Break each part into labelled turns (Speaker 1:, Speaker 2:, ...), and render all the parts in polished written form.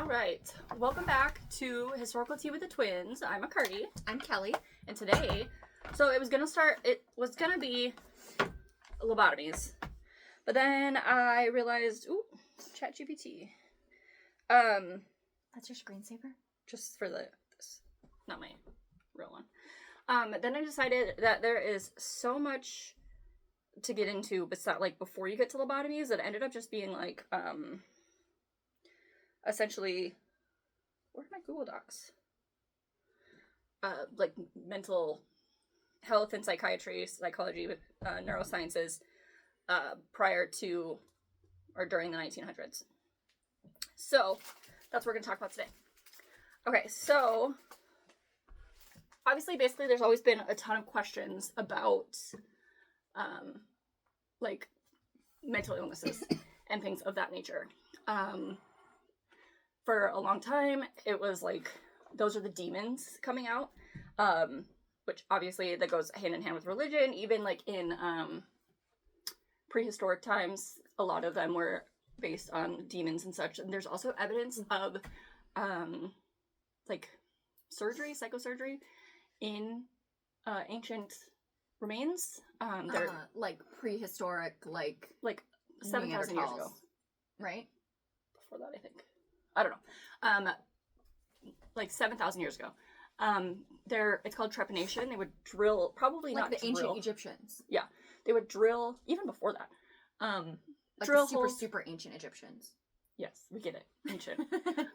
Speaker 1: right. Welcome back to Historical Tea with the Twins. I'm McCarty.
Speaker 2: I'm Kelly.
Speaker 1: And today, it was gonna be lobotomies. But then I realized, ChatGPT.
Speaker 2: That's your screensaver?
Speaker 1: Just for this, not my real one. Then I decided that there is so much to get into, besides, like, before you get to lobotomies, that ended up just being, like, essentially, where are my Google Docs? Like, mental health and psychiatry, psychology, neurosciences, prior to, or during the 1900s. So, that's what we're going to talk about today. Okay, so, obviously, basically, there's always been a ton of questions about, like, mental illnesses and things of that nature. For a long time, it was like, those are the demons coming out, which obviously that goes hand in hand with religion. Even like in prehistoric times, a lot of them were based on demons and such. And there's also evidence of like surgery, psychosurgery in ancient remains. They're
Speaker 2: like prehistoric, like
Speaker 1: 7,000 years ago,
Speaker 2: right?
Speaker 1: Before that, I think. I don't know. Like 7,000 years ago. It's called trepanation. They would drill, probably
Speaker 2: like
Speaker 1: not
Speaker 2: the
Speaker 1: drill.
Speaker 2: Ancient Egyptians.
Speaker 1: Yeah, they would drill even before that.
Speaker 2: Like
Speaker 1: drill
Speaker 2: the super
Speaker 1: holes.
Speaker 2: super ancient Egyptians.
Speaker 1: Yes, we get it, ancient.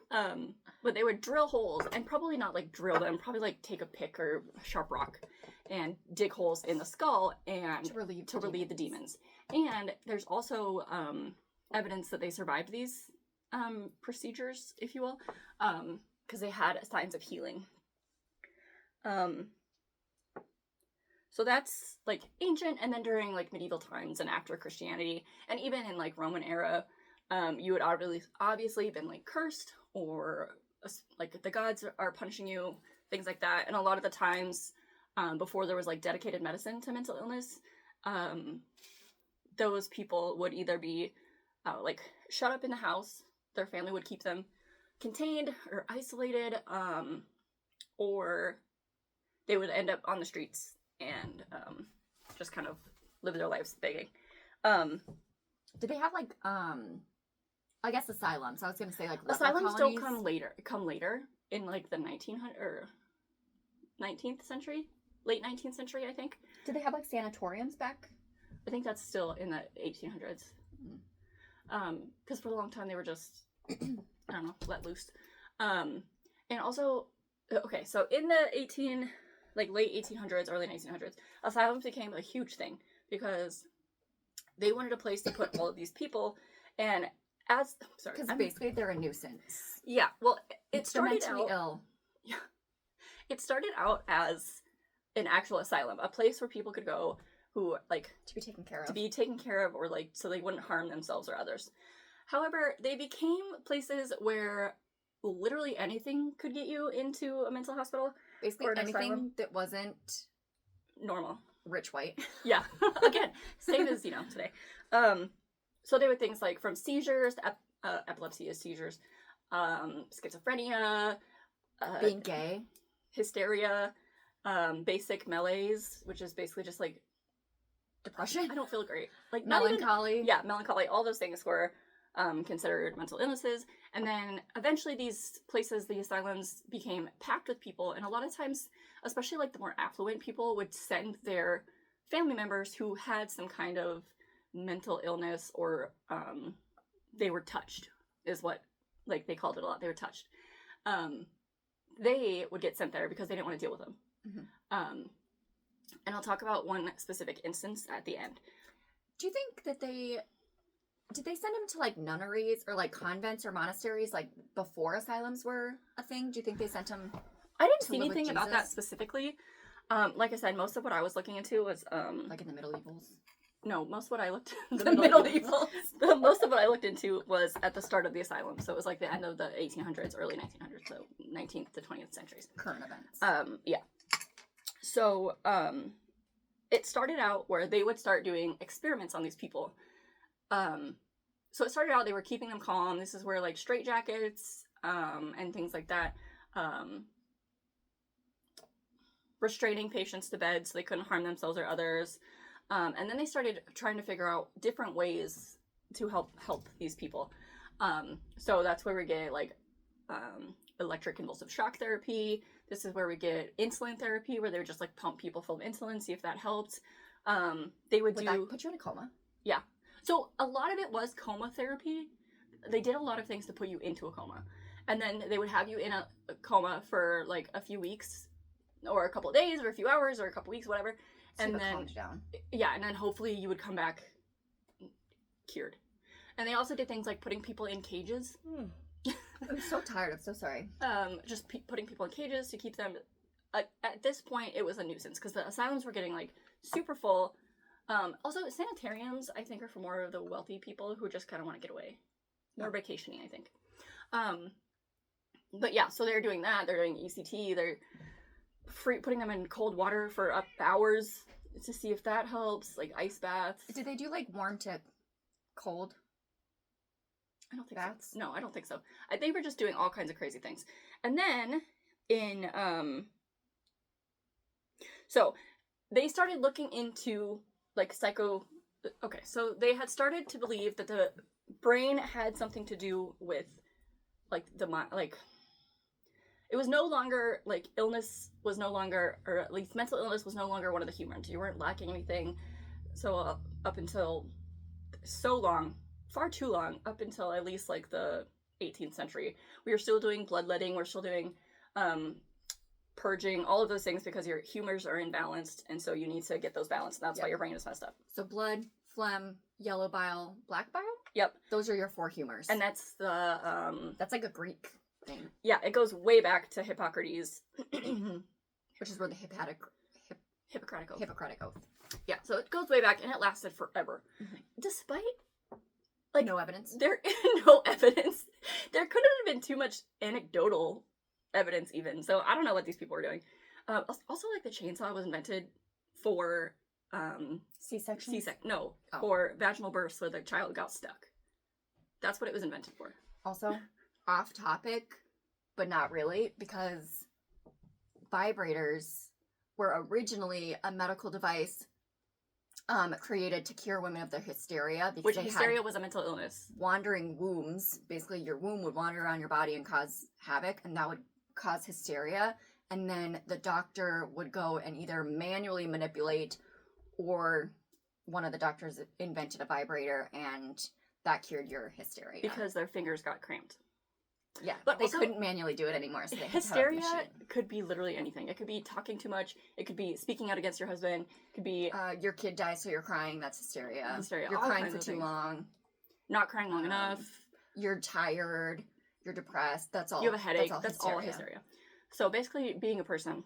Speaker 1: But they would drill holes and probably not like drill them. Probably like take a pick or a sharp rock and dig holes in the skull and
Speaker 2: to relieve
Speaker 1: the demons. And there's also evidence that they survived these procedures, if you will, because they had signs of healing. So that's like ancient, and then during like medieval times and after Christianity, and even in like Roman era, you would obviously been like cursed, or like the gods are punishing you, things like that. And a lot of the times, before there was like dedicated medicine to mental illness, those people would either be like shut up in the house. Their family would keep them contained or isolated, or they would end up on the streets and just kind of live their lives begging.
Speaker 2: Did they have like I guess asylums? I was gonna say like
Speaker 1: asylums
Speaker 2: colonies.
Speaker 1: don't come later in like the 19th century, late 19th century, I think.
Speaker 2: Did they have like sanatoriums back?
Speaker 1: I think that's still in the 1800s. Because for a long time they were just, I don't know, let loose. And also, okay, so in the late 1800s, early 1900s, asylums became a huge thing because they wanted a place to put all of these people, and
Speaker 2: because basically they're a nuisance.
Speaker 1: Yeah, well, it started
Speaker 2: mentally ill.
Speaker 1: Yeah, it started out as an actual asylum, a place where people could go who like
Speaker 2: to be taken care of,
Speaker 1: or like so they wouldn't harm themselves or others. However, they became places where literally anything could get you into a mental hospital.
Speaker 2: Basically anything asylum that wasn't
Speaker 1: normal.
Speaker 2: Rich white.
Speaker 1: Yeah. Again, same as, today. So they would things like from seizures to epilepsy is seizures, schizophrenia,
Speaker 2: being gay,
Speaker 1: hysteria, basic malaise, which is basically just like
Speaker 2: depression.
Speaker 1: I don't feel great. Like
Speaker 2: melancholy.
Speaker 1: Melancholy. All those things were considered mental illnesses. And then eventually these places, the asylums, became packed with people. And a lot of times, especially like the more affluent people, would send their family members who had some kind of mental illness, or they were touched, is what like they called it a lot. They were touched. They would get sent there because they didn't want to deal with them. Mm-hmm. And I'll talk about one specific instance at the end.
Speaker 2: Do you think that did they send them to like nunneries or like convents or monasteries like before asylums were a thing? Do you think they sent them?
Speaker 1: I didn't see anything about that specifically. Like I said, most of what I was looking into was
Speaker 2: like in the Middle Evils.
Speaker 1: No, most of what I looked most of what I looked into was at the start of the asylum. So it was like the end of the 1800s, early 1900s, so 19th to 20th centuries.
Speaker 2: Current events.
Speaker 1: Yeah. So, it started out where they would start doing experiments on these people. So it started out, they were keeping them calm. This is where like straitjackets, and things like that. Restraining patients to bed so they couldn't harm themselves or others. And then they started trying to figure out different ways to help these people. So that's where we get like electric convulsive shock therapy. This is where we get insulin therapy, where they would just like pump people full of insulin, see if that helped. They would
Speaker 2: that put you in a coma?
Speaker 1: Yeah. So a lot of it was coma therapy. They did a lot of things to put you into a coma. And then they would have you in a coma for like a few weeks or a couple of days or a few hours or a couple weeks, whatever.
Speaker 2: So
Speaker 1: and then
Speaker 2: calmed you down.
Speaker 1: Yeah, and then hopefully you would come back cured. And they also did things like putting people in cages.
Speaker 2: I'm so tired. I'm so sorry.
Speaker 1: Just putting people in cages to keep them. At this point, it was a nuisance because the asylums were getting like super full. Also, sanitariums, I think, are for more of the wealthy people who just kind of want to get away. More vacationing, I think. But yeah, so they're doing that. They're doing ECT. They're putting them in cold water for up hours to see if that helps, like ice baths.
Speaker 2: Did they do like warm to cold?
Speaker 1: I don't think
Speaker 2: baths?
Speaker 1: So. No, I don't think so. They were just doing all kinds of crazy things. And then in so they started looking into like okay, so they had started to believe that the brain had something to do with like the mind, like it was no longer like illness was no longer, or at least mental illness was no longer one of the humors. You weren't lacking anything. So up until so long, far too long, up until at least like the 18th century, we were still doing bloodletting. We're still doing purging, all of those things, because your humors are imbalanced, and so you need to get those balanced, and that's why your brain is messed up.
Speaker 2: So blood, phlegm, yellow bile, black bile?
Speaker 1: Yep.
Speaker 2: Those are your 4 humors.
Speaker 1: And that's the
Speaker 2: that's like a Greek thing.
Speaker 1: Yeah, it goes way back to Hippocrates.
Speaker 2: Which is where the Hippocratic Oath.
Speaker 1: Yeah, so it goes way back, and it lasted forever.
Speaker 2: Mm-hmm.
Speaker 1: Despite like
Speaker 2: no evidence.
Speaker 1: There no evidence. There couldn't have been too much anecdotal evidence even. So I don't know what these people were doing. Also, like the chainsaw was invented for
Speaker 2: C-section?
Speaker 1: For vaginal births where the child got stuck. That's what it was invented for.
Speaker 2: Also, off topic, but not really, because vibrators were originally a medical device created to cure women of their hysteria. Because
Speaker 1: Which hysteria was a mental illness.
Speaker 2: Wandering wombs. Basically, your womb would wander around your body and cause havoc, and that would cause hysteria. And then the doctor would go and either manually manipulate, or one of the doctors invented a vibrator, and that cured your hysteria.
Speaker 1: Because their fingers got cramped.
Speaker 2: Yeah, but they couldn't manually do it anymore, so they had
Speaker 1: hysteria
Speaker 2: to have a machine.
Speaker 1: Could be literally anything. It could be talking too much. It could be speaking out against your husband. It could be
Speaker 2: your kid dies, so you're crying. That's hysteria. You're
Speaker 1: all
Speaker 2: crying
Speaker 1: kinds
Speaker 2: for
Speaker 1: of
Speaker 2: too
Speaker 1: things.
Speaker 2: long.
Speaker 1: Not crying long enough.
Speaker 2: You're tired. You're depressed. That's all.
Speaker 1: You have a headache. That's all hysteria. So basically, being a person.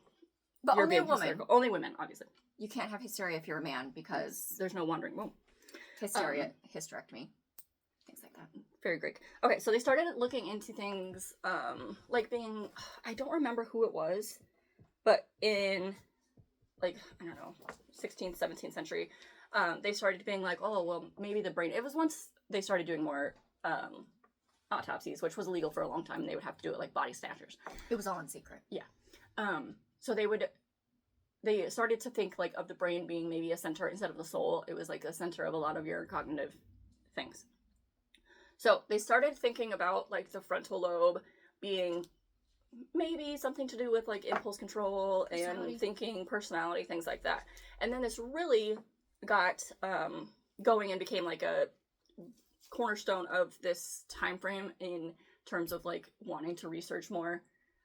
Speaker 2: But
Speaker 1: you're
Speaker 2: only a
Speaker 1: being
Speaker 2: woman.
Speaker 1: hysterical. Only women, obviously.
Speaker 2: You can't have hysteria if you're a man, because
Speaker 1: there's no wandering womb.
Speaker 2: Hysteria, hysterectomy, things like that.
Speaker 1: Very Greek. Okay, so they started looking into things like being, I don't remember who it was, but in like, I don't know, 16th, 17th century, they started being like, oh, well, maybe the brain. It was once they started doing more autopsies, which was illegal for a long time, and they would have to do it like body snatchers.
Speaker 2: It was all in secret.
Speaker 1: Yeah. So they started to think like of the brain being maybe a center instead of the soul. It was like a center of a lot of your cognitive things. So they started thinking about like the frontal lobe being maybe something to do with like impulse control and thinking, personality, things like that. And then this really got going and became like a cornerstone of this time frame in terms of like wanting to research more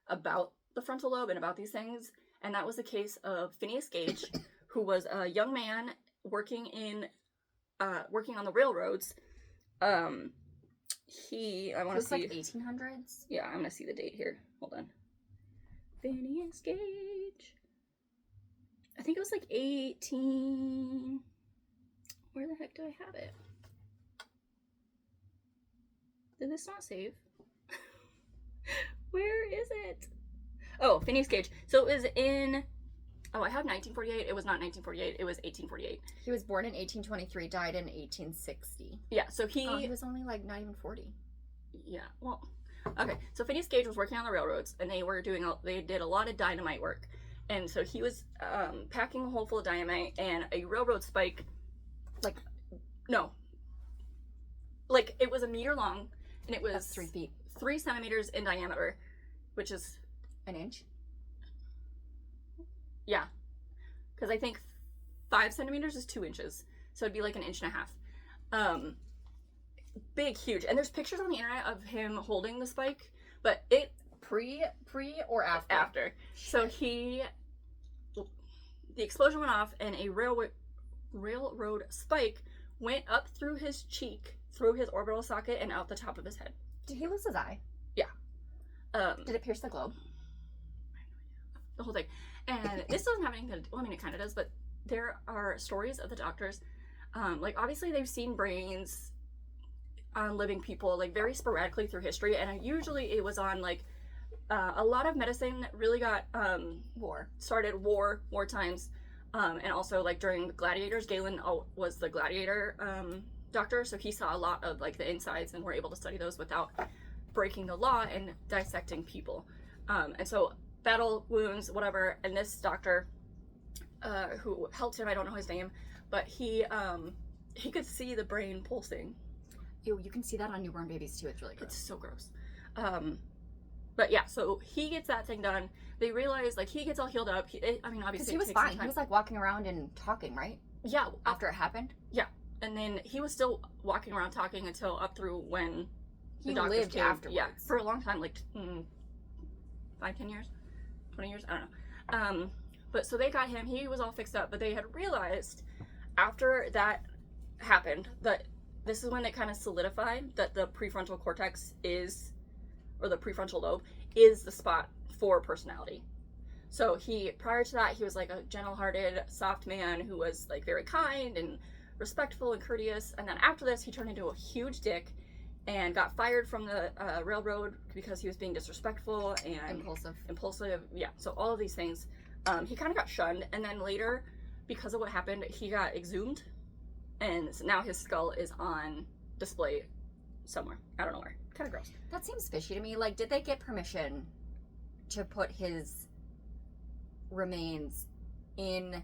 Speaker 1: about the frontal lobe and about these things. And that was the case of Phineas Gage, who was a young man working on the railroads. I want to see.
Speaker 2: It was like 1800s?
Speaker 1: Yeah, I'm going to see the date here. Hold on. Phineas Gage. I think it was like 18... Where the heck do I have it? Did this not save? Where is it? Oh, Phineas Gage. So it was in... Oh, I have 1948. It was not 1948. It was 1848.
Speaker 2: He was born in 1823, died in 1860.
Speaker 1: Yeah, so he...
Speaker 2: Oh, he was only like not even 40.
Speaker 1: Yeah, well, Okay, so Phineas Gage was working on the railroads, and they did a lot of dynamite work, and so he was packing a hole full of dynamite, and a railroad spike, like, no, like it was a meter long, and it was
Speaker 2: That's 3 feet.
Speaker 1: 3 centimeters in diameter, which is
Speaker 2: An inch.
Speaker 1: yeah, because I think 5 centimeters is 2 inches, so it'd be like an inch and a half. Big, huge, and there's pictures on the internet of him holding the spike, but it
Speaker 2: Pre or after?
Speaker 1: after. So the explosion went off, and a railroad spike went up through his cheek, through his orbital socket, and out the top of his head.
Speaker 2: Did he lose his eye?
Speaker 1: Yeah.
Speaker 2: Did it pierce the globe?
Speaker 1: The whole thing. And this doesn't have anything to do, well, I mean, it kind of does, but there are stories of the doctors. Like, obviously, they've seen brains on living people, like, very sporadically through history, and usually it was on, like, a lot of medicine really got war times, and also like during the gladiators. Galen was the gladiator doctor, so he saw a lot of like the insides and were able to study those without breaking the law and dissecting people. And so battle wounds, whatever. And this doctor who helped him, I don't know his name, but he could see the brain pulsing.
Speaker 2: Ew, you can see that on newborn babies too. It's really gross.
Speaker 1: It's so gross. But yeah, so he gets that thing done. They realize, like, he gets all healed up. I mean, obviously,
Speaker 2: because he was fine. He was like walking around and talking, right?
Speaker 1: Yeah.
Speaker 2: After it happened.
Speaker 1: Yeah, and then he was still walking around talking until up through when
Speaker 2: he lived afterwards.
Speaker 1: Yeah, for a long time, like 5, 10 years, 20 years. I don't know. But so they got him. He was all fixed up. But they had realized after that happened that this is when it kind of solidified that the prefrontal cortex is, or the prefrontal lobe is the spot for personality. So prior to that, he was like a gentle-hearted, soft man who was like very kind and respectful and courteous. And then after this, he turned into a huge dick and got fired from the railroad because he was being disrespectful and impulsive. Yeah. So all of these things, he kind of got shunned. And then later, because of what happened, he got exhumed, and now his skull is on display somewhere. I don't know where. Kind of gross.
Speaker 2: That seems fishy to me. Like, did they get permission to put his remains in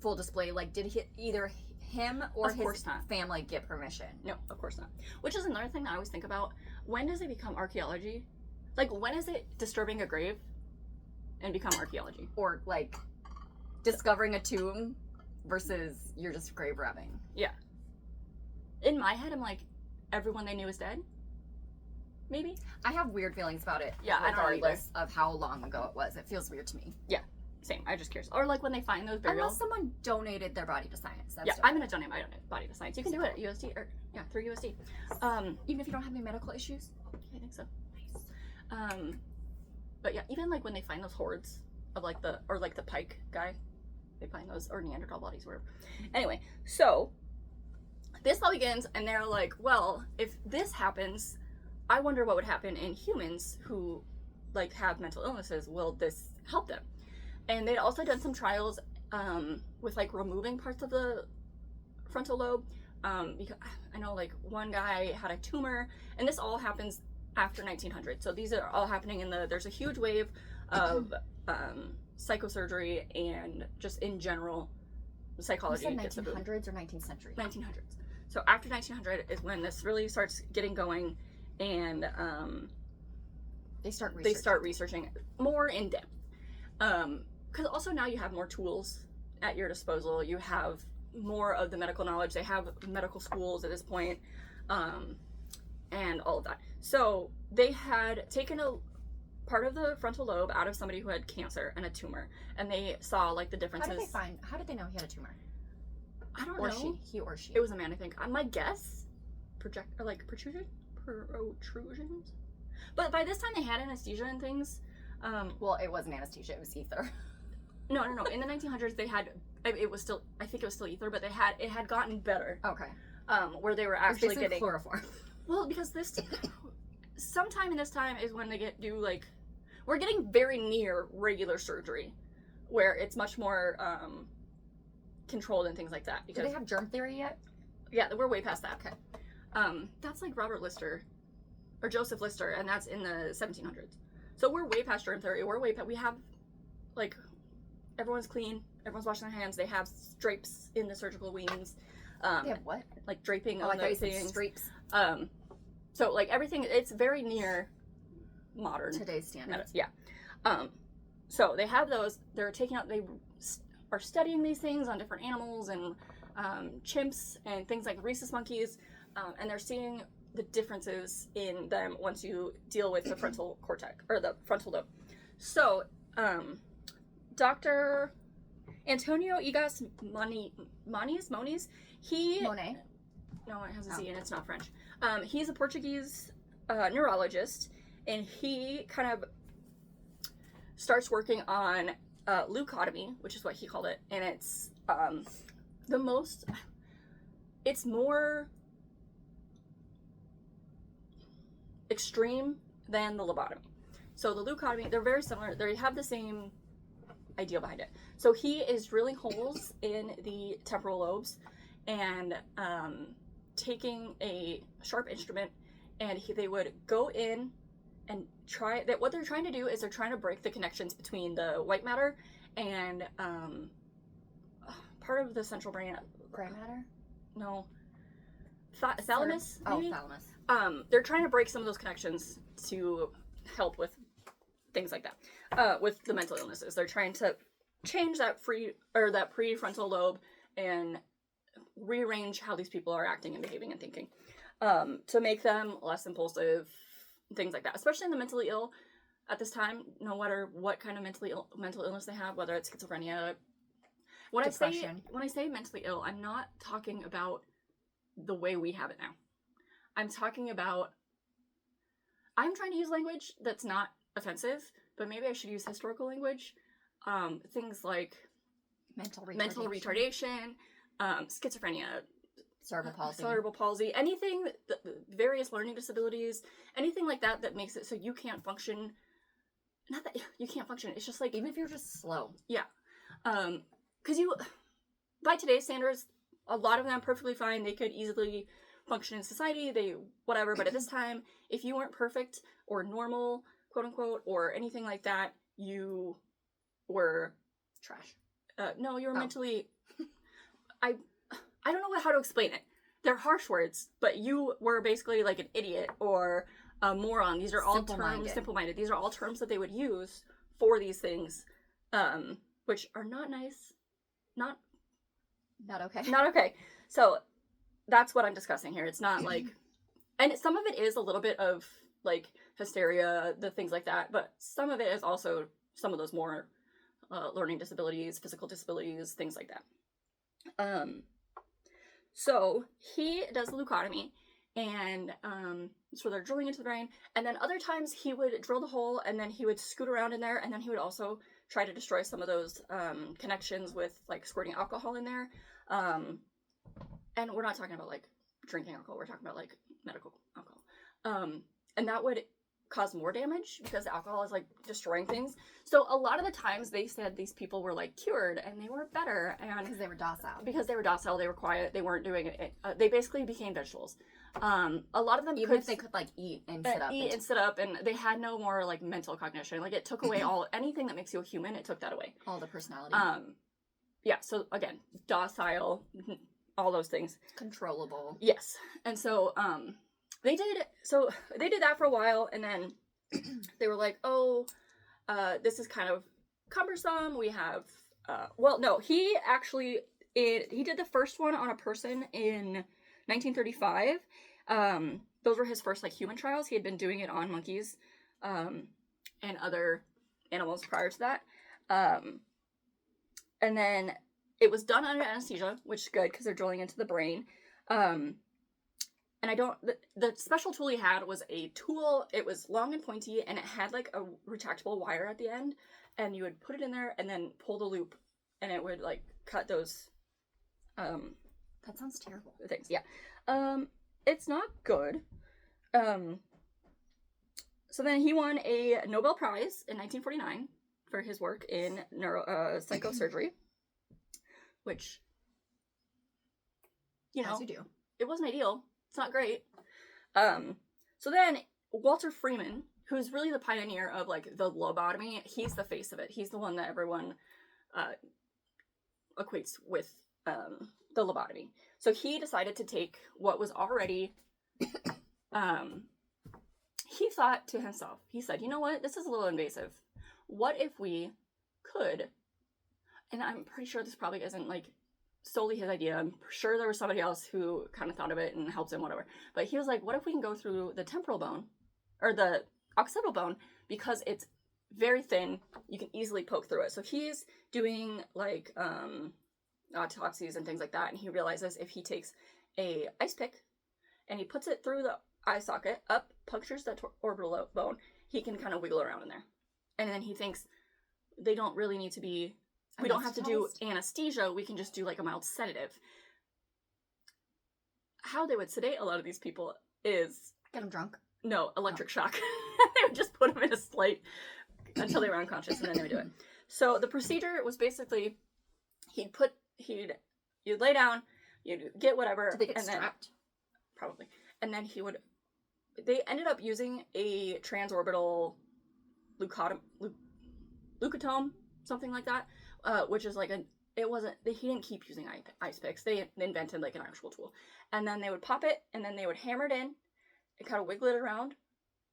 Speaker 2: full display? Like, did either him or his family get permission?
Speaker 1: No, of course not. Which is another thing that I always think about. When does it become archaeology? Like, when is it disturbing a grave and become archaeology?
Speaker 2: Or, like, discovering a tomb versus you're just grave robbing?
Speaker 1: Yeah. In my head, I'm like, everyone they knew is dead? Maybe?
Speaker 2: I have weird feelings about it.
Speaker 1: Yeah, I don't know either.
Speaker 2: Regardless of how long ago it was. It feels weird to me.
Speaker 1: Yeah, same. I'm just curious. Or like when they find those burials.
Speaker 2: Unless someone donated their body to science. That's
Speaker 1: I'm going to donate my body to science. You can do it at USD, or through USD.
Speaker 2: Even if you don't have any medical issues?
Speaker 1: I think so. Nice. But yeah, even like when they find those hordes of like the pike guy, they find those, or Neanderthal bodies, whatever. Anyway, so this all begins, and they're like, well, if this happens, I wonder what would happen in humans who like have mental illnesses. Will this help them? And they'd also done some trials with like removing parts of the frontal lobe, because I know like one guy had a tumor, and this all happens after 1900. So these are all happening there's a huge wave of psychosurgery and just in general psychology.
Speaker 2: You said 1900s or 19th century?
Speaker 1: 1900s. So after 1900 is when this really starts getting going, and
Speaker 2: they start
Speaker 1: researching more in depth. Because also now you have more tools at your disposal. You have more of the medical knowledge. They have medical schools at this point, and all of that. So they had taken a part of the frontal lobe out of somebody who had cancer and a tumor, and they saw like the differences.
Speaker 2: How did they know he had a tumor?
Speaker 1: I don't know.
Speaker 2: He or she.
Speaker 1: It was a man, I think. My guess, protrusions. But by this time they had anesthesia and things.
Speaker 2: Well, it wasn't anesthesia; it was ether.
Speaker 1: No. In the 1900s, they had. It was still. I think it was still ether, but it had gotten better.
Speaker 2: Okay.
Speaker 1: Where they were actually getting
Speaker 2: chloroform.
Speaker 1: Well, because sometime in this time is when they we're getting very near regular surgery, where it's much more controlled and things like that. Because,
Speaker 2: do they have germ theory yet?
Speaker 1: Yeah, we're way past that. Okay. That's like Robert Lister. or Joseph Lister, and that's in the 1700s. So we're way past germ theory. We're way past, we have, like, everyone's clean, everyone's washing their hands, they have drapes in the surgical wings.
Speaker 2: They have what?
Speaker 1: Like draping
Speaker 2: Oh,
Speaker 1: on
Speaker 2: I
Speaker 1: those
Speaker 2: thought you said
Speaker 1: things.
Speaker 2: strapes.
Speaker 1: So, like, everything, it's very near modern.
Speaker 2: Today's standards.
Speaker 1: Yeah. So they have those, they're taking out, they are studying these things on different animals and chimps and things like rhesus monkeys, and they're seeing the differences in them once you deal with the frontal cortex, or the frontal lobe. So, Dr. Antonio Igas Moniz, he...
Speaker 2: Monet?
Speaker 1: No, it has a Z and it's not French. He's a Portuguese neurologist, and he kind of starts working on leucotomy, which is what he called it, and it's it's more extreme than the lobotomy. So the leucotomy, they're very similar. They have the same idea behind it. So he is drilling holes in the temporal lobes and taking a sharp instrument, and they would go in and try that. What they're trying to do is they're trying to break the connections between the white matter and part of the central brain.
Speaker 2: Gray matter?
Speaker 1: No. Thalamus, maybe?
Speaker 2: Oh, thalamus.
Speaker 1: They're trying to break some of those connections to help with things like that. With the mental illnesses, they're trying to change that prefrontal lobe and rearrange how these people are acting and behaving and thinking, to make them less impulsive, things like that. Especially in the mentally ill at this time, no matter what kind of mental illness they have, whether it's schizophrenia. When I say mentally ill, I'm not talking about the way we have it now. I'm talking about, I'm trying to use language that's not offensive, but maybe I should use historical language. Things like mental retardation, schizophrenia, cerebral palsy, anything, various learning disabilities, anything like that that makes it so you can't function. Not that you can't function, it's just like,
Speaker 2: even if you're just slow.
Speaker 1: Yeah. Because by today's standards, a lot of them perfectly fine. They could easily function in society, whatever. But at this time, if you weren't perfect or normal, quote unquote, or anything like that, you were
Speaker 2: trash.
Speaker 1: No, you were mentally. I don't know how to explain it. They're harsh words, but you were basically like an idiot or a moron. These are all terms, simple-minded. These are all terms that they would use for these things, which are not nice. Not
Speaker 2: okay.
Speaker 1: Not okay. So that's what I'm discussing here. It's not like, and some of it is a little bit of like hysteria, the things like that, but some of it is also some of those more learning disabilities, physical disabilities, things like that. So he does the leucotomy, and so they're drilling into the brain, and then other times he would drill the hole, and then he would scoot around in there, and then he would also try to destroy some of those connections with like squirting alcohol in there. And we're not talking about like drinking alcohol, we're talking about like medical alcohol. And that would cause more damage because alcohol is like destroying things. So a lot of the times they said these people were like cured and they were better, and
Speaker 2: because they were docile.
Speaker 1: They were quiet, they weren't doing it. They basically became vegetables. A lot of them,
Speaker 2: even if they could like eat and sit up,
Speaker 1: and they had no more like mental cognition. Like it took away anything that makes you a human. It took that away.
Speaker 2: All the personality.
Speaker 1: Yeah. So again, docile, all those things.
Speaker 2: Controllable.
Speaker 1: Yes. And so they did that for a while, and then they were like, oh, this is kind of cumbersome. We have he actually did the first one on a person in 1935. Those were his first like human trials. He had been doing it on monkeys and other animals prior to that. And then it was done under anesthesia, which is good because they're drilling into the brain. And the special tool he had was a tool. It was long and pointy, and it had like a retractable wire at the end, and you would put it in there and then pull the loop, and it would like cut those.
Speaker 2: That sounds terrible.
Speaker 1: Things, yeah. It's not good. So then he won a Nobel Prize in 1949 for his work in psychosurgery, which,
Speaker 2: as you do.
Speaker 1: It wasn't ideal. It's not great. So then Walter Freeman, who's really the pioneer of like the lobotomy, he's the face of it. He's the one that everyone equates with the lobotomy. So he decided to take what was already he thought to himself, he said, you know what, this is a little invasive. What if we could, and I'm pretty sure this probably isn't like solely his idea, I'm sure there was somebody else who kind of thought of it and helped him, whatever, but he was like, what if we can go through the temporal bone, or the occipital bone, because it's very thin, you can easily poke through it. So he's doing like autopsies and things like that, and he realizes if he takes a ice pick and he puts it through the eye socket, up, punctures that orbital bone, he can kind of wiggle around in there. And then he thinks they don't really need to be, we don't have to do anesthesia, we can just do like a mild sedative. How they would sedate a lot of these people is...
Speaker 2: Get them drunk?
Speaker 1: No, electric shock. They would just put them in a slight until they were unconscious, and then they would do it. So the procedure was basically, you'd lay down, you'd get whatever.
Speaker 2: Did they get strapped?
Speaker 1: Probably. And then they ended up using a transorbital leucotome, something like that, which is like he didn't keep using ice picks. They invented like an actual tool. And then they would pop it, and then they would hammer it in, and kind of wiggle it around,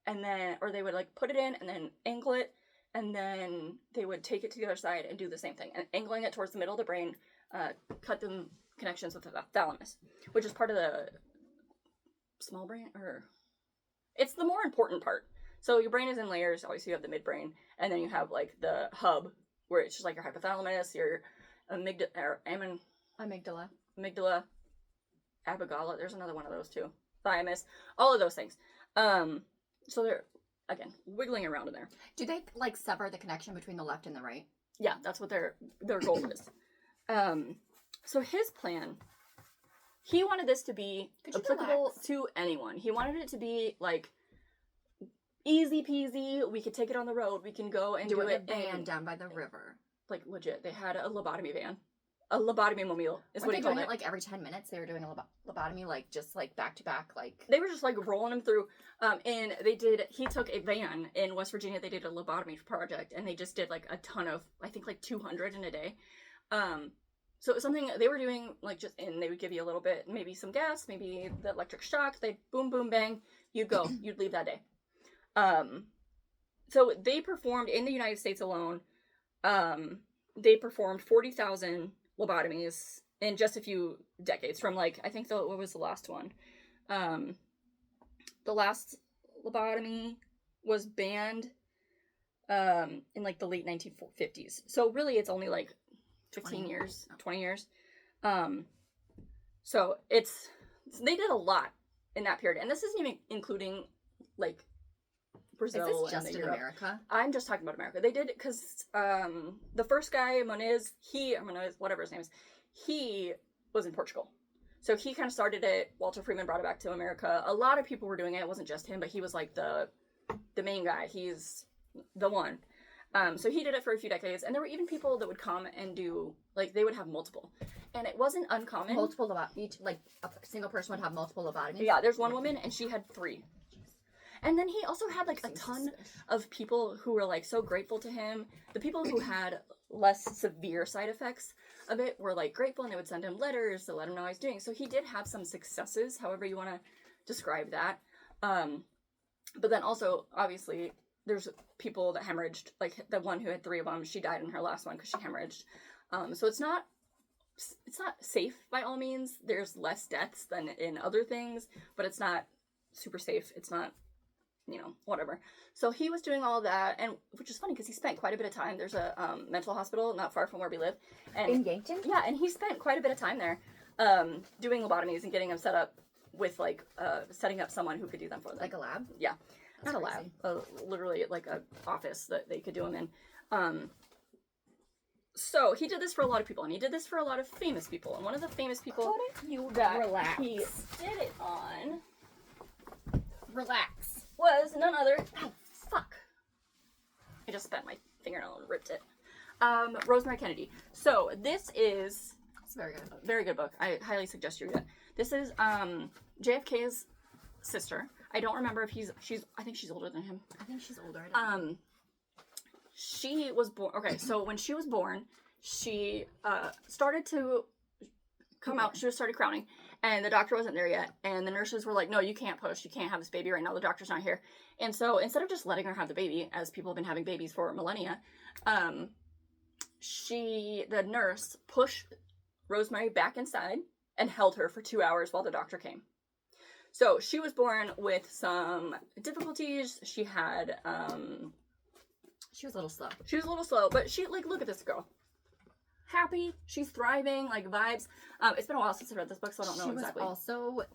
Speaker 1: and then, or they would like put it in and then angle it, and then they would take it to the other side and do the same thing. And angling it towards the middle of the brain, cut them connections with the thalamus, which is part of the small brain, or it's the more important part. So your brain is in layers. Obviously you have the midbrain, and then you have like the hub, where it's just like your hypothalamus, your amygdala, abigala, there's another one of those too, thymus, all of those things. So they're, again, wiggling around in there.
Speaker 2: Do they like sever the connection between the left and the right?
Speaker 1: Yeah, that's what their goal is. So his plan, he wanted this to be applicable to anyone. He wanted it to be like easy peasy. We could take it on the road. We can go and do it
Speaker 2: in a van down by the river.
Speaker 1: Like legit, they had a lobotomy van. A lobotomy mobile is what he called it.
Speaker 2: Like every 10 minutes they were doing a lobotomy, like just like back to back, like
Speaker 1: they were just like rolling them through. And he took a van in West Virginia. They did a lobotomy project, and they just did like a ton of, I think like 200 in a day. So it was something they were doing like just, and they would give you a little bit, maybe some gas, maybe the electric shock. They boom, boom, bang. You'd go. You'd leave that day. So they performed in the United States alone. They performed 40,000 lobotomies in just a few decades, from like, I think what was the last one? The last lobotomy was banned in like the late 1950s. So really it's only like 20 years. So they did a lot in that period. And this isn't even including like Brazil.
Speaker 2: Is this just in America?
Speaker 1: I'm just talking about America. They did it because the first guy, Moniz, whatever his name is, he was in Portugal. So he kind of started it. Walter Freeman brought it back to America. A lot of people were doing it. It wasn't just him, but he was like the main guy. He's the one. So he did it for a few decades. And there were even people that would come and do, like, they would have multiple. And it wasn't uncommon.
Speaker 2: Multiple each, like, a single person would have multiple lobotomies?
Speaker 1: Yeah, there's one woman, and she had 3. And then he also had, like, a ton of people who were, like, so grateful to him. The people who had less severe side effects of it were, like, grateful, and they would send him letters to let him know how he's doing. So he did have some successes, however you want to describe that. But then also, obviously, there's people that hemorrhaged. Like, the one who had 3 of them, she died in her last one because she hemorrhaged. So it's not safe by all means. There's less deaths than in other things, but it's not super safe. It's not, whatever. So he was doing all that, and which is funny because he spent quite a bit of time. There's a mental hospital not far from where we live. And,
Speaker 2: in Yankton?
Speaker 1: Yeah, and he spent quite a bit of time there doing lobotomies and getting them set up with, like, setting up someone who could do them for them.
Speaker 2: Like a lab?
Speaker 1: Yeah.
Speaker 2: That's
Speaker 1: not
Speaker 2: crazy.
Speaker 1: A lab. Literally, like, a office that they could do them in. So he did this for a lot of people, and he did this for a lot of famous people. And one of the famous people that he did it on...
Speaker 2: Relax.
Speaker 1: Was none other... Oh, fuck. I just bent my fingernail and ripped it. Rosemary Kennedy. So this is...
Speaker 2: It's a very good.
Speaker 1: Very good book. I highly suggest you read it. This is JFK's sister. I don't remember if I think she's older than him.
Speaker 2: I think she's older. I don't know.
Speaker 1: She was born. Okay, so when she was born, she started to come out. She started crowning, and the doctor wasn't there yet. And the nurses were like, "No, you can't push. You can't have this baby right now. The doctor's not here." And so instead of just letting her have the baby, as people have been having babies for millennia, the nurse pushed Rosemary back inside and held her for 2 hours while the doctor came. So she was born with some difficulties. She had
Speaker 2: She was a little slow.
Speaker 1: She was a little slow, but she, like, look at this girl. Happy. She's thriving, like, vibes. It's been a while since I read this book, so I don't know exactly.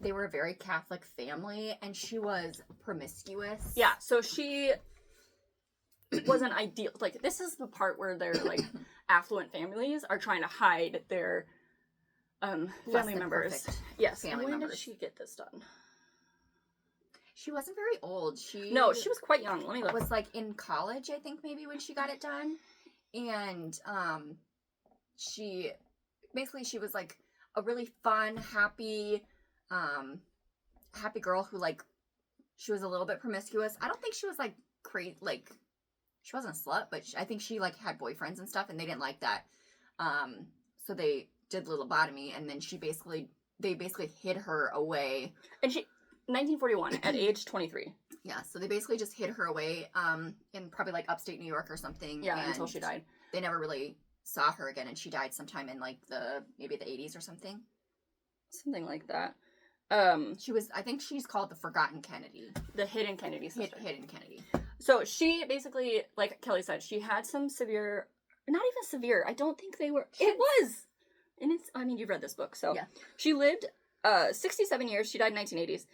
Speaker 2: They were a very Catholic family, and she was promiscuous.
Speaker 1: Yeah, so she wasn't ideal. Like, this is the part where their, like, affluent families are trying to hide their family members. Yes.
Speaker 2: Family
Speaker 1: when
Speaker 2: members.
Speaker 1: did she get this done?
Speaker 2: She wasn't very old.
Speaker 1: No, she was quite young. Let me look.
Speaker 2: Was, like, in college, I think, maybe, when she got it done. And, she was, like, a really fun, happy girl who, like, she was a little bit promiscuous. I don't think she was, like, crazy, like, she wasn't a slut, but I think she, like, had boyfriends and stuff, and they didn't like that. So they did lobotomy, and then they basically hid her away.
Speaker 1: And 1941, at age 23.
Speaker 2: Yeah, so they basically just hid her away, in probably, like, upstate New York or something.
Speaker 1: Yeah, until she died.
Speaker 2: They never really saw her again, and she died sometime in, like, maybe the 80s or something.
Speaker 1: Something like that.
Speaker 2: I think she's called the Forgotten Kennedy.
Speaker 1: The Hidden Kennedy sister.
Speaker 2: Hidden Kennedy.
Speaker 1: So she basically, like Kelly said, she had some severe, not even severe, I don't think they were, it was! And you've read this book, so.
Speaker 2: Yeah.
Speaker 1: She lived 67 years, she died in 1980s.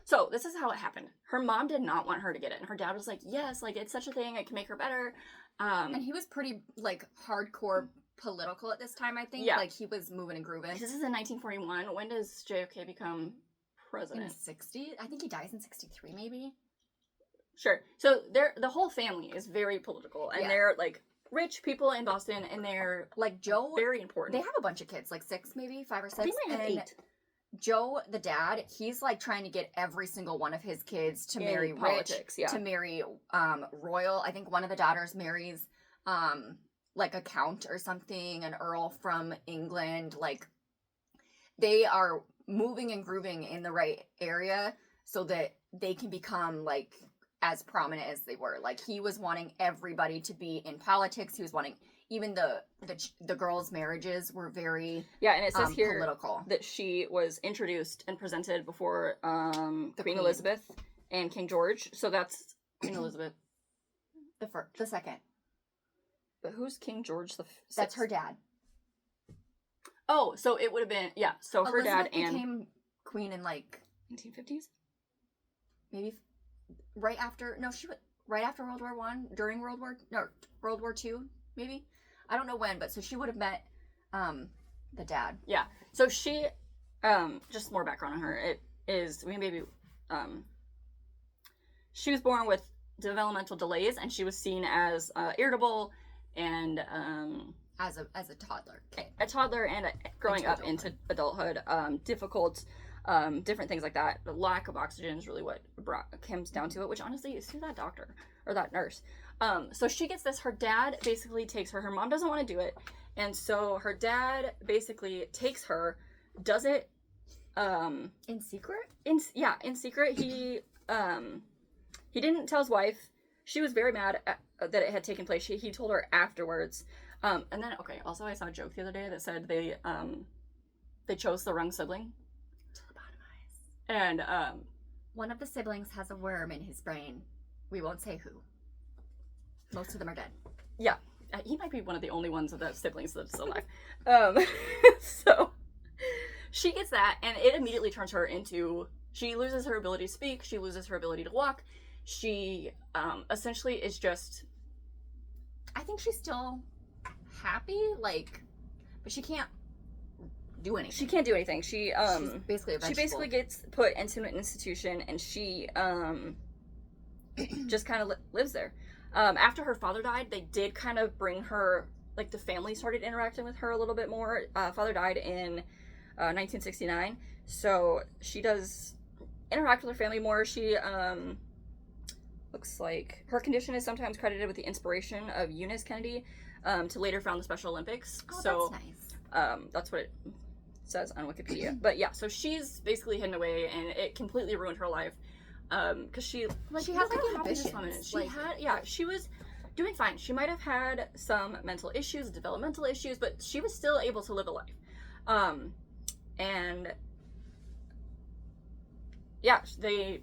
Speaker 1: So this is how it happened. Her mom did not want her to get it, and her dad was like, yes, like, it's such a thing, it can make her better.
Speaker 2: And he was pretty, like, hardcore political at this time, I think.
Speaker 1: Yeah.
Speaker 2: Like, he was moving and grooving.
Speaker 1: This is in 1941. When does JFK become president?
Speaker 2: In 60? I think he dies in 63, maybe.
Speaker 1: Sure. So the whole family is very political, and they're, like, rich people in Boston, and they're,
Speaker 2: like, Joe,
Speaker 1: very important.
Speaker 2: They have a bunch of kids, like 6 maybe, 5 or 6.
Speaker 1: They might have 8.
Speaker 2: Joe, the dad, he's, like, trying to get every single one of his kids to marry
Speaker 1: politics,
Speaker 2: rich, to marry royal. I think one of the daughters marries like a count or something, an earl from England. Like, they are moving and grooving in the right area so that they can become, like, as prominent as they were. Like, he was wanting everybody to be in politics. He was wanting, even the girls' marriages were very
Speaker 1: and it says here
Speaker 2: political.
Speaker 1: That she was introduced and presented before Queen Elizabeth and King George. So that's Queen Elizabeth.
Speaker 2: The second.
Speaker 1: But who's King George the Sixth?
Speaker 2: That's her dad.
Speaker 1: Oh, so it would have been, so her
Speaker 2: Elizabeth
Speaker 1: dad and...
Speaker 2: became queen in, like...
Speaker 1: 1950s?
Speaker 2: Maybe right after World War One, during World War Two, maybe. I don't know when, but so she would have met the dad.
Speaker 1: Yeah. So she, just more background on her. It is, she was born with developmental delays, and she was seen as irritable and
Speaker 2: as a toddler.
Speaker 1: A toddler and growing up into adulthood, difficult. Different things like that. The lack of oxygen is really what comes down to it, which honestly is through that doctor or that nurse. So she gets this. Her dad basically takes her. Her mom doesn't want to do it, and so her dad basically takes her, does it
Speaker 2: in secret.
Speaker 1: In secret. He didn't tell his wife. She was very mad that it had taken place. He told her afterwards. And then also I saw a joke the other day that said they chose the wrong sibling. And
Speaker 2: one of the siblings has a worm in his brain. We won't say who. Most of them are dead.
Speaker 1: Yeah. He might be one of the only ones of the siblings that's still alive. So she gets that, and it immediately turns her into... She loses her ability to speak. She loses her ability to walk. She essentially is just...
Speaker 2: I think she's still happy, but she can't do anything.
Speaker 1: She can't do anything. She's
Speaker 2: basically a vegetable.
Speaker 1: She basically gets put into an institution, and she just kind of lives there. After her father died, they did kind of bring her, the family started interacting with her a little bit more. Father died in 1969. So she does interact with her family more. She looks like her condition is sometimes credited with the inspiration of Eunice Kennedy to later found the Special Olympics.
Speaker 2: Oh,
Speaker 1: so
Speaker 2: that's nice.
Speaker 1: That's what it says on Wikipedia. But yeah, so she's basically hidden away, and it completely ruined her life. Because she
Speaker 2: has like ambitions.
Speaker 1: She was doing fine. She might have had some mental issues, developmental issues, but she was still able to live a life. And yeah, they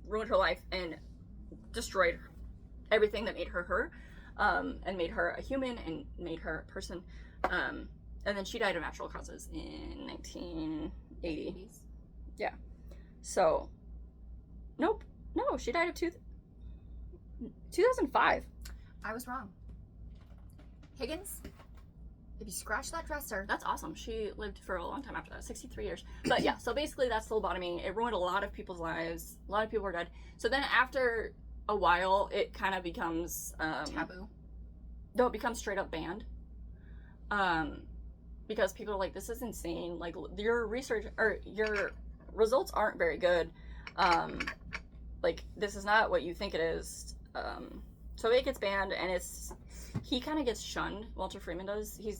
Speaker 1: ruined her life and destroyed everything that made her her, and made her a human and made her a person. And then she died of natural causes in 1980.
Speaker 2: 80s.
Speaker 1: Yeah. So, nope. No, she died of 2005.
Speaker 2: I was wrong. Higgins, if you scratch that dresser.
Speaker 1: That's awesome. She lived for a long time after that, 63 years. But yeah, so basically that's the lobotomy. It ruined a lot of people's lives. A lot of people were dead. So then after a while, it kind of becomes...
Speaker 2: taboo?
Speaker 1: No, it becomes straight up banned. Because people are like, this is insane. Like, your research, or your results aren't very good. Like, this is not what you think it is. So it gets banned, and he kind of gets shunned. Walter Freeman does. He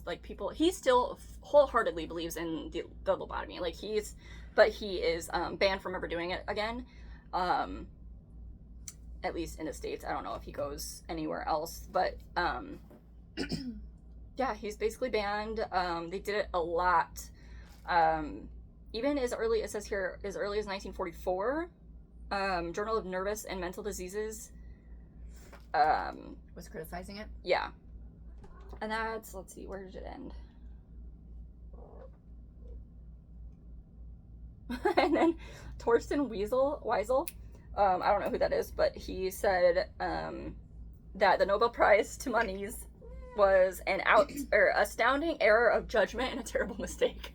Speaker 1: still wholeheartedly believes in the lobotomy. Like, he is banned from ever doing it again. At least in the States. I don't know if he goes anywhere else, but, yeah, he's basically banned. They did it a lot. Even as early, it says here, as early as 1944, Journal of Nervous and Mental Diseases
Speaker 2: was criticizing it.
Speaker 1: Yeah. And that's, let's see, where did it end? And then Torsten Wiesel, I don't know who that is, but he said that the Nobel Prize to Moniz was an astounding error of judgment and a terrible mistake.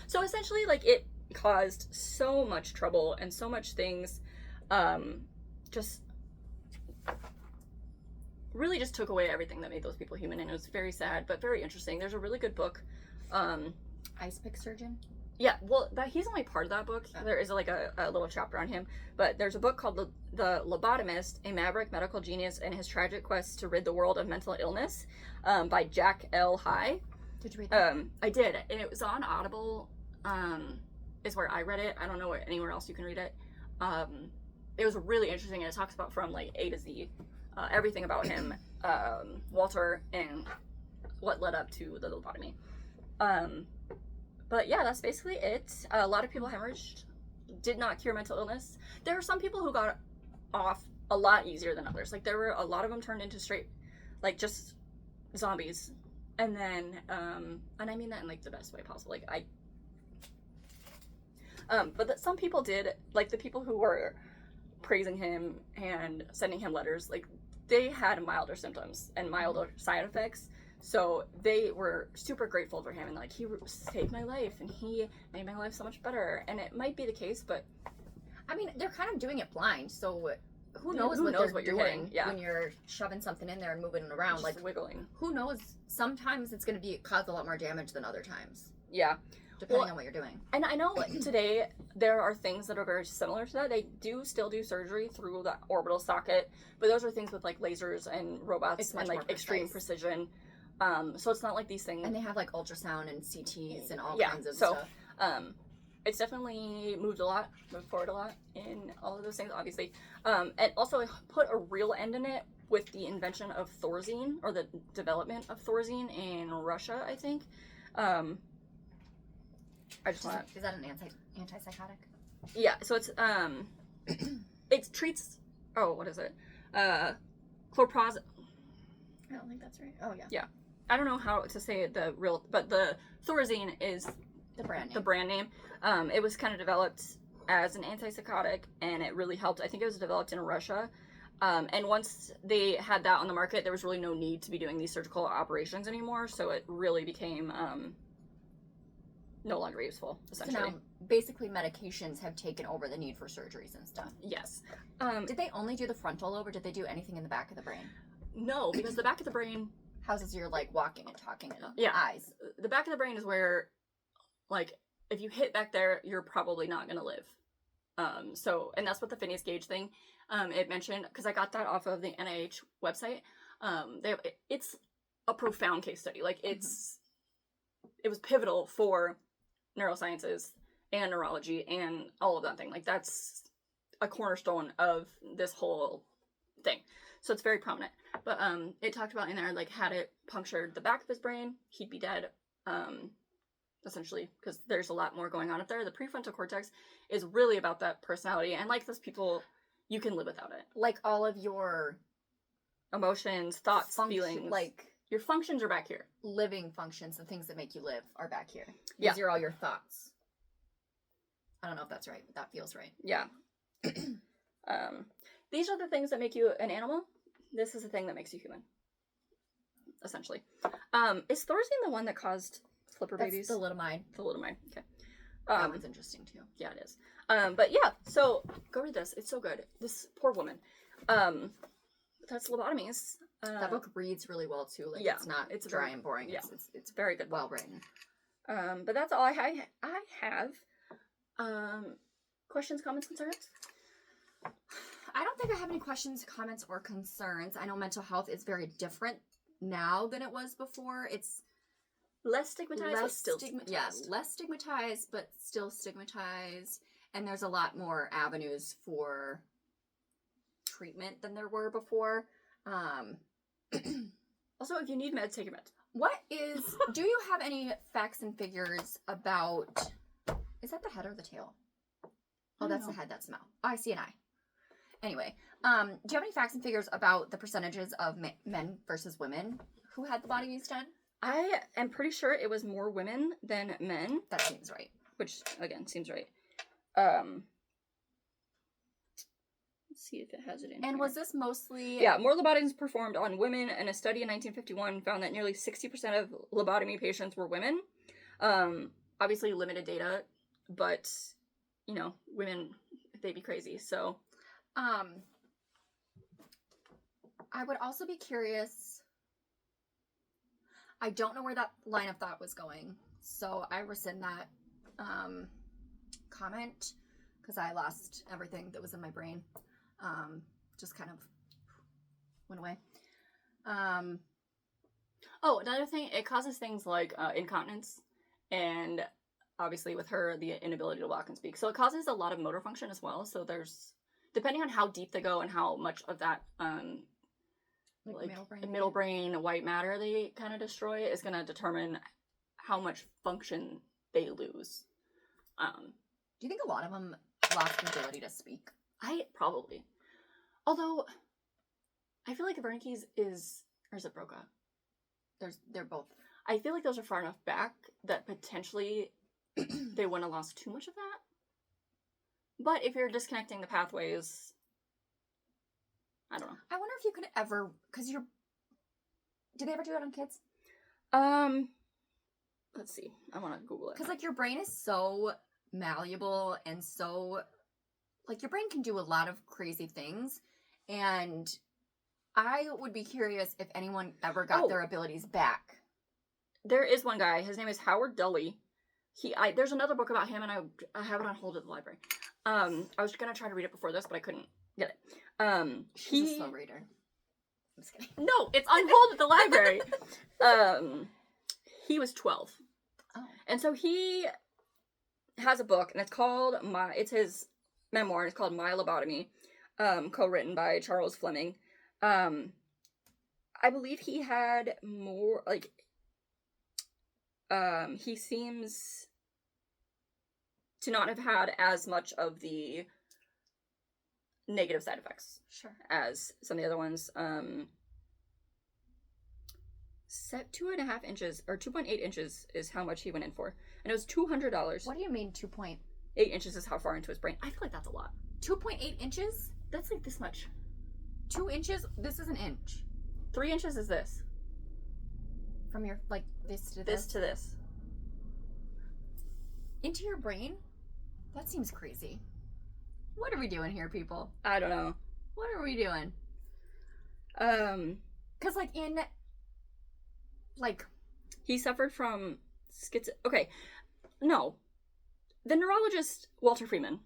Speaker 1: So essentially, like, it caused so much trouble and so much things, just really just took away everything that made those people human, and it was very sad, but very interesting. There's a really good book.
Speaker 2: Ice pick surgeon?
Speaker 1: Yeah, well, he's only part of that book. Oh. There is like a little chapter on him, but there's a book called The Lobotomist, a Maverick Medical Genius and His Tragic Quest to Rid the World of Mental Illness, by Jack L. High.
Speaker 2: Did you read that?
Speaker 1: I did, and it was on Audible, is where I read it. I don't know anywhere else you can read it. It was really interesting, and it talks about from like A to Z, everything about him, Walter, and what led up to the lobotomy. But yeah, that's basically it. A lot of people hemorrhaged, did not cure mental illness. There were some people who got off a lot easier than others. Like, there were a lot of them turned into straight, like, just zombies. And then, and I mean that in like the best way possible. Like, but some people did, like the people who were praising him and sending him letters, like, they had milder symptoms and milder side effects. So they were super grateful for him, and like, he saved my life and he made my life so much better. And it might be the case, but
Speaker 2: I mean, they're kind of doing it blind, so who knows what you're doing when you're shoving something in there and moving it around,
Speaker 1: just
Speaker 2: like
Speaker 1: wiggling.
Speaker 2: Who knows? Sometimes it's going to cause a lot more damage than other times.
Speaker 1: Yeah.
Speaker 2: Depending on what you're doing.
Speaker 1: And I know today there are things that are very similar to that. They still do surgery through the orbital socket, but those are things with like lasers and robots and like extreme precision. So it's not like these things.
Speaker 2: And they have like ultrasound and CTs and all kinds of stuff.
Speaker 1: It's definitely moved forward a lot in all of those things, obviously. And also it put a real end in it with the invention of Thorazine, or the development of Thorazine in Russia, I think. Is
Speaker 2: that an antipsychotic?
Speaker 1: Yeah, so it's it treats, what is it? Chlorprozid.
Speaker 2: I don't think that's right. Oh yeah.
Speaker 1: Yeah. I don't know how to say it but the Thorazine is the brand name. It was kind of developed as an antipsychotic, and it really helped. I think it was developed in Russia. And once they had that on the market, there was really no need to be doing these surgical operations anymore, so it really became no longer useful, essentially.
Speaker 2: So now, basically, medications have taken over the need for surgeries and stuff.
Speaker 1: Yes.
Speaker 2: Did they only do the frontal lobe, or did they do anything in the back of the brain?
Speaker 1: No, because the back of the brain
Speaker 2: houses your like walking and talking and
Speaker 1: yeah.
Speaker 2: eyes.
Speaker 1: The back of the brain is where like if you hit back there, you're probably not going to live. So, and that's what the Phineas Gage thing, it mentioned, because I got that off of the NIH website. It's a profound case study. Like, it was pivotal for neurosciences and neurology and all of that thing. Like, that's a cornerstone of this whole thing. So it's very prominent. But it talked about in there, like, had it punctured the back of his brain, he'd be dead. Essentially, because there's a lot more going on up there. The prefrontal cortex is really about that personality, and like those people, you can live without it.
Speaker 2: Like all of your
Speaker 1: emotions, thoughts, feelings,
Speaker 2: like
Speaker 1: your functions are back here.
Speaker 2: Living functions, the things that make you live, are back here. These are all your thoughts. I don't know if that's right, but that feels right.
Speaker 1: Yeah. These are the things that make you an animal. This is the thing that makes you human. Essentially, is Thorazine the one that caused flipper babies?
Speaker 2: The thalidomide.
Speaker 1: Thalidomide. Okay.
Speaker 2: That one's interesting too.
Speaker 1: Yeah, it is. But yeah, so go read this. It's so good. This poor woman. That's lobotomies.
Speaker 2: That book reads really well too. Like,
Speaker 1: yeah,
Speaker 2: it's dry and boring.
Speaker 1: Yeah,
Speaker 2: it's
Speaker 1: very good.
Speaker 2: Well written.
Speaker 1: But that's all I have. Questions, comments, concerns?
Speaker 2: I don't think I have any questions, comments, or concerns. I know mental health is very different now than it was before. It's
Speaker 1: less stigmatized, but still stigmatized.
Speaker 2: Yeah, less stigmatized, but still stigmatized. And there's a lot more avenues for treatment than there were before.
Speaker 1: Also, if you need meds, take your meds.
Speaker 2: Do you have any facts and figures about, is that the head or the tail? Oh, that's the head, that's the mouth. Oh, I see an eye. Anyway, do you have any facts and figures about the percentages of men versus women who had lobotomies done?
Speaker 1: I am pretty sure it was more women than men.
Speaker 2: That seems right.
Speaker 1: Which, again, seems right. Let's see if it has it in
Speaker 2: And
Speaker 1: here.
Speaker 2: was this mostly...
Speaker 1: Yeah, more lobotomies performed on women, and a study in 1951 found that nearly 60% of lobotomy patients were women. Obviously, limited data, but, you know, women, they be crazy, so...
Speaker 2: I would also be curious... I don't know where that line of thought was going, so I rescind that comment, because I lost everything that was in my brain. Just kind of went away.
Speaker 1: Oh, another thing, it causes things like incontinence, and obviously with her, the inability to walk and speak. So it causes a lot of motor function as well, so there's, depending on how deep they go and how much of that like middle brain white matter they kind of destroy is going to determine how much function they lose.
Speaker 2: Do you think a lot of them lost the ability to speak?
Speaker 1: Probably. Although, I feel like the Wernicke's or is it Broca?
Speaker 2: They're both.
Speaker 1: I feel like those are far enough back that potentially they wouldn't have lost too much of that. But if you're disconnecting the pathways, I don't know.
Speaker 2: I wonder if you could ever, because did they ever do that on kids?
Speaker 1: Let's see. I want to Google it.
Speaker 2: Because, like, your brain is so malleable and so, like, your brain can do a lot of crazy things. And I would be curious if anyone ever got their abilities back.
Speaker 1: There is one guy. His name is Howard Dully. There's another book about him, and I have it on hold at the library. I was going to try to read it before this, but I couldn't get it.
Speaker 2: She's a slow reader. I'm just kidding.
Speaker 1: No, it's on hold at the library. He was 12.
Speaker 2: Oh.
Speaker 1: And so he has a book, and it's his memoir, and it's called My Lobotomy, co-written by Charles Fleming. I believe he had more, like, he seems to not have had as much of the negative side effects as some of the other ones. 2.5 inches or 2.8 inches is how much he went in for, and it was $200.
Speaker 2: What do you mean 2.8
Speaker 1: inches is how far into his brain? I feel like that's a lot.
Speaker 2: 2.8 inches?
Speaker 1: That's like this much.
Speaker 2: 2 inches? This is an inch.
Speaker 1: 3 inches is this.
Speaker 2: From your, like, this to this?
Speaker 1: This to this.
Speaker 2: Into your brain? That seems crazy. What are we doing here, people?
Speaker 1: I don't know.
Speaker 2: What are we doing? Because, like,
Speaker 1: he suffered from Okay, no. the neurologist, Walter Freeman,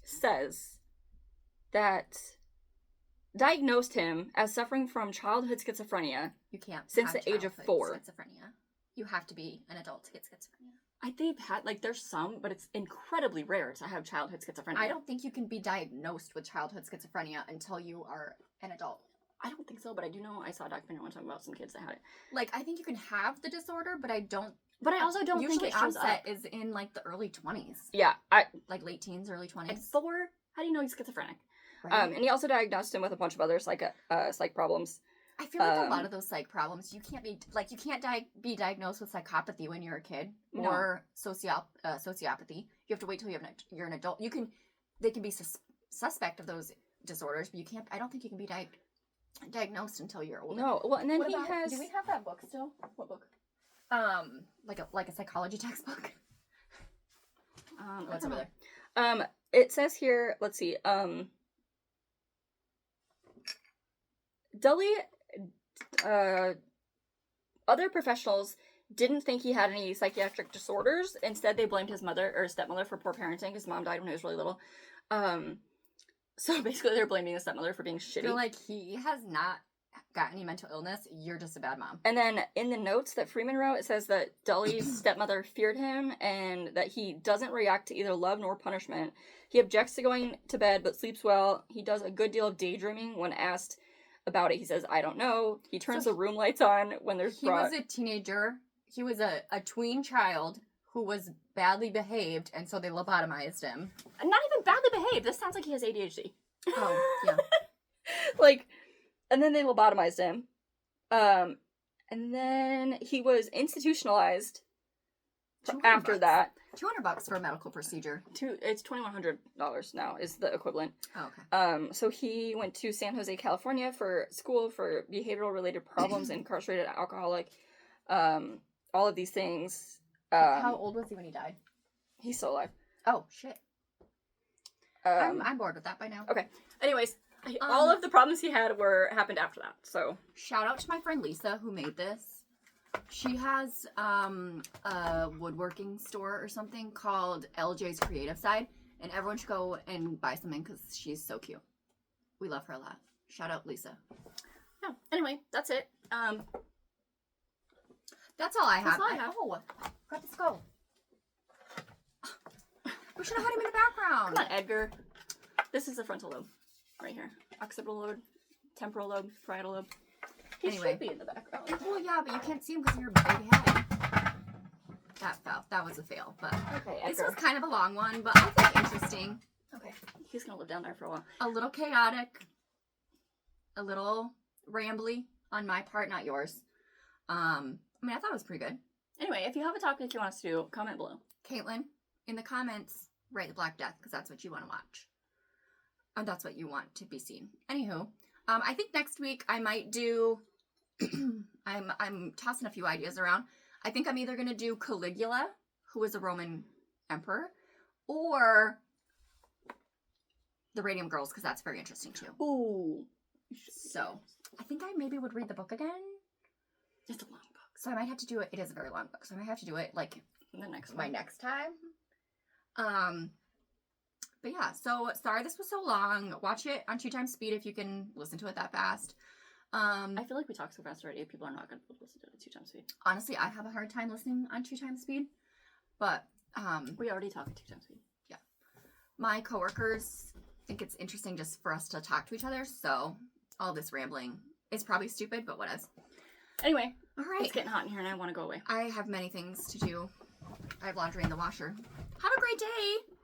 Speaker 1: says that diagnosed him as suffering from childhood schizophrenia.
Speaker 2: You can't
Speaker 1: since
Speaker 2: have
Speaker 1: the age of
Speaker 2: childhood
Speaker 1: 4.
Speaker 2: Schizophrenia. You have to be an adult to get schizophrenia.
Speaker 1: They've had, like, there's some, but it's incredibly rare to have childhood schizophrenia.
Speaker 2: I don't think you can be diagnosed with childhood schizophrenia until you are an adult.
Speaker 1: I don't think so, but I do know I saw a documentary one time about some kids that had it.
Speaker 2: Like, I think you can have the disorder, but I don't.
Speaker 1: But I also don't think
Speaker 2: usually
Speaker 1: it shows
Speaker 2: onset
Speaker 1: up.
Speaker 2: is in like the early 20s.
Speaker 1: Yeah,
Speaker 2: Like late teens, early 20s.
Speaker 1: at 4, how do you know he's schizophrenic?
Speaker 2: Right?
Speaker 1: And he also diagnosed him with a bunch of other psych problems.
Speaker 2: I feel like a lot of those psych problems, you can't be like, you can't be diagnosed with psychopathy when you're a kid or sociopathy. You have to wait till you're an adult. They can be suspect of those disorders, but you can't. I don't think you can be diagnosed until you're older.
Speaker 1: No, well, and then
Speaker 2: Do
Speaker 1: has.
Speaker 2: we have that book still?
Speaker 1: What book?
Speaker 2: Like a psychology textbook. What's
Speaker 1: I don't
Speaker 2: over
Speaker 1: know.
Speaker 2: there?
Speaker 1: It says here. Let's see. Dully. Other professionals didn't think he had any psychiatric disorders. Instead, they blamed his mother or his stepmother for poor parenting. His mom died when he was really little. So basically, they're blaming his stepmother for being shitty.
Speaker 2: I feel like he has not got any mental illness. You're just a bad mom.
Speaker 1: And then in the notes that Freeman wrote, it says that Dully's stepmother feared him and that he doesn't react to either love nor punishment. He objects to going to bed but sleeps well. He does a good deal of daydreaming. When asked about it, he says, I don't know. He turns the room lights on when there's
Speaker 2: He was a teenager. He was a tween child who was badly behaved, and so they lobotomized him.
Speaker 1: Not even badly behaved. This sounds like he has ADHD.
Speaker 2: Oh, yeah.
Speaker 1: Like, and then they lobotomized him. And then he was institutionalized after that.
Speaker 2: $200 for a medical procedure.
Speaker 1: It's $2,100 now is the equivalent.
Speaker 2: Oh, okay.
Speaker 1: So he went to San Jose, California for school for behavioral related problems, incarcerated alcoholic, all of these things.
Speaker 2: How old was he when he died?
Speaker 1: He's still alive.
Speaker 2: Oh, shit. I'm bored with that by now.
Speaker 1: Okay. Anyways, all of the problems he had happened after that. So
Speaker 2: shout out to my friend Lisa who made this. She has a woodworking store or something called LJ's Creative Side, and everyone should go and buy something because she's so cute. We love her a lot. Shout out Lisa.
Speaker 1: yeah. Anyway, that's it.
Speaker 2: That's all I have.
Speaker 1: all I have.
Speaker 2: Oh, grab the skull. We should have had him in the background.
Speaker 1: Come on, Edgar. This is the frontal lobe, right here. Occipital lobe, temporal lobe, parietal lobe. He should be in the background.
Speaker 2: Well, yeah, but you can't see him because of your big head. That fell. That was a fail, but
Speaker 1: Okay,
Speaker 2: this
Speaker 1: Edgar.
Speaker 2: was kind of a long one, but I think interesting.
Speaker 1: Okay, he's gonna live down there for a while.
Speaker 2: A little chaotic, a little rambly on my part, not yours. I mean, I thought it was pretty good.
Speaker 1: Anyway, if you have a topic you want us to do, comment below.
Speaker 2: Caitlin, in the comments, write the Black Death because that's what you want to watch. And that's what you want to be seen. Anywho, I think next week I might do. I'm tossing a few ideas around. I think I'm either gonna do Caligula, who was a Roman emperor, or the Radium Girls because that's very interesting too.
Speaker 1: Ooh.
Speaker 2: So I think I maybe would read the book again.
Speaker 1: It's a long book.
Speaker 2: So I might have to do it. It is a very long book, so I might have to do it like
Speaker 1: The next
Speaker 2: my
Speaker 1: one.
Speaker 2: next time. But yeah, so sorry this was so long. Watch it on 2 times speed if you can listen to it that fast.
Speaker 1: I feel like we talked so fast already. People are not going to be able to listen to it at 2 times speed.
Speaker 2: Honestly, I have a hard time listening on 2 times speed. But
Speaker 1: We already talk at 2 times speed.
Speaker 2: yeah, my coworkers think it's interesting just for us to talk to each other. So all this rambling is probably stupid, but whatever.
Speaker 1: Anyway,
Speaker 2: All right,
Speaker 1: it's getting hot in here and I want to go away.
Speaker 2: I have many things to do. I have laundry in the washer. Have a great day.